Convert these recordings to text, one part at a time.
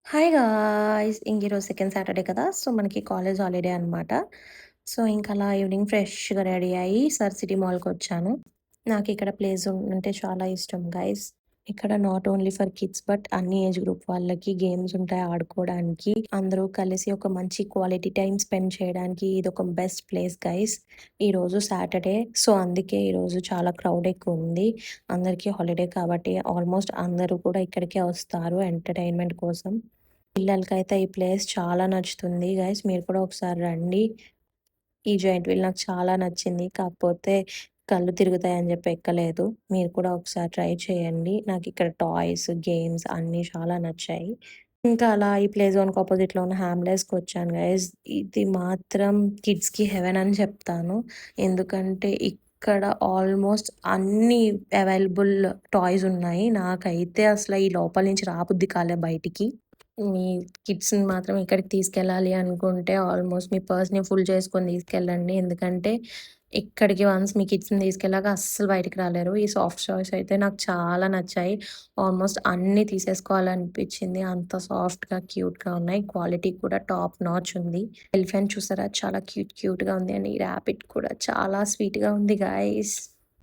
Hi guys! ఈరోజు second Saturday కదా! So, మనకి కాలేజ్ హాలిడే అనమాట. సో, ఇంకలా ఈవినింగ్ ఫ్రెష్‌గా రెడీ అయ్యి సర్ సిటీ మాల్‌కొచ్చాను. నాకిక్కడ ప్లేస్ అంటే చాలా ఇష్టం గైస్. ఇక్కడ not only for kids but అన్ని ఏజ్ గ్రూప్ వాళ్ళకి గేమ్స్ ఉంటాయి ఆడుకోవడానికి. అందరూ కలిసి ఒక మంచి క్వాలిటీ టైమ్ స్పెండ్ చేయడానికి ఇదొక బెస్ట్ ప్లేస్ గైస్. ఈరోజు సాటర్‌డే. సో, అందుకే ఈరోజు చాలా క్రౌడ్ ఎక్కువుంది. అందరికీ హాలిడే కాబట్టి ఆల్మోస్ట్ అందరూ కూడా ఇక్కడికే వస్తారు ఎంటర్‌టైన్‌మెంట్ కోసం. పిల్లలకైతే ఈ ప్లేస్ చాలా నచ్చుతుంది గైస్. మీరు కూడా ఒకసారి రండి. ఈ జైంట్ వీల్ నాకు చాలా నచ్చింది. కాకపోతే కళ్ళు తిరుగుతాయని జెప్పి ఎక్కలేదు. మీరు కూడా ఒకసారి ట్రై చేయండి. నాకిక్కడ టాయ్స్, గేమ్స్ అన్నీ చాలా నచ్చాయి. ఇంకా అలా ఈ ప్లే జోన్‌కి అపోజిట్‌లో ఉన్న హామ్‌లెస్‌కొచ్చాను గైస్. ఇది మాత్రం కిడ్స్‌కి హెవెన్ అని చెప్తాను. ఎందుకంటే ఇక్కడ ఆల్మోస్ట్ అన్నీ అవైలబుల్ టాయ్స్ ఉన్నాయి. నాకైతే అసల ఈ లోపల నుంచి రాబుద్ది కాలే బయటికి. మీ కిడ్స్‌ని మాత్రం ఇక్కడికి తీసుకెళ్ళాలి అనుకుంటే ఆల్మోస్ట్ మీ పర్స్‌ని ఫుల్ చేసుకొని తీసుకెళ్ళండి. ఎందుకంటే ఇక్కడికి వన్స్ మీ కిడ్స్‌ని తీసుకెళ్ళాక అస్సలు బయటికి రాలేరు. ఈ సాఫ్ట్ టాయ్స్ అయితే నాకు చాలా నచ్చాయి. ఆల్మోస్ట్ అన్నీ తీసేసుకోవాలనిపించింది. అంత సాఫ్ట్‌గా, క్యూట్‌గా ఉన్నాయి. క్వాలిటీ కూడా టాప్ నాచ్ ఉంది. ఎలిఫెంట్ చూసారా చాలా క్యూట్‌గా ఉంది. అండ్ ఈ ర్యాబిట్ కూడా చాలా స్వీట్‌గా ఉంది గైస్.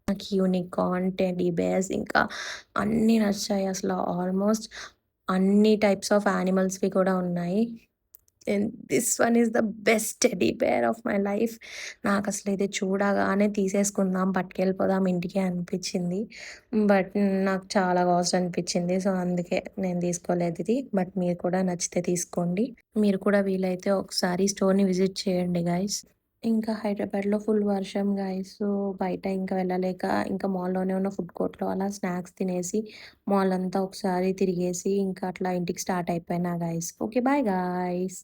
నాకు యూనికార్న్, టెడ్డీ బేర్స్ ఇంకా అన్నీ నచ్చాయి అసల. ఆల్మోస్ట్ అన్ని టైప్స్ ఆఫ్ యానిమల్స్‌వి కూడా ఉన్నాయి. And this one is the best teddy bear of my life. నాకసలు ఇది చూడగానే తీసేసుకుందాం, పట్టుకెళ్ళిపోదాం ఇంటికి అనిపించింది. బట్ నాకు చాలా కాస్ట్ అనిపించింది. సో, అందుకే నేను తీసుకోలేదు ఇది. బట్ మీరు కూడా నచ్చితే తీసుకోండి. మీరు కూడా వీలైతే ఒకసారి స్టోర్‌ని విజిట్ చేయండి గైస్. ఇంకా హైదరాబాద్‌లో ఫుల్ వర్షం గైస్. సో, బయట ఇంకా వెళ్ళలేక ఇంకా మాల్‌లోనే ఉన్న ఫుడ్ కోర్ట్‌లో అలా స్నాక్స్ తినేసి, మాల్ అంతా ఒకసారి తిరిగేసి ఇంకా అట్లా ఇంటికి స్టార్ట్ అయిపోయినా గైస్. ఓకే. Bye guys.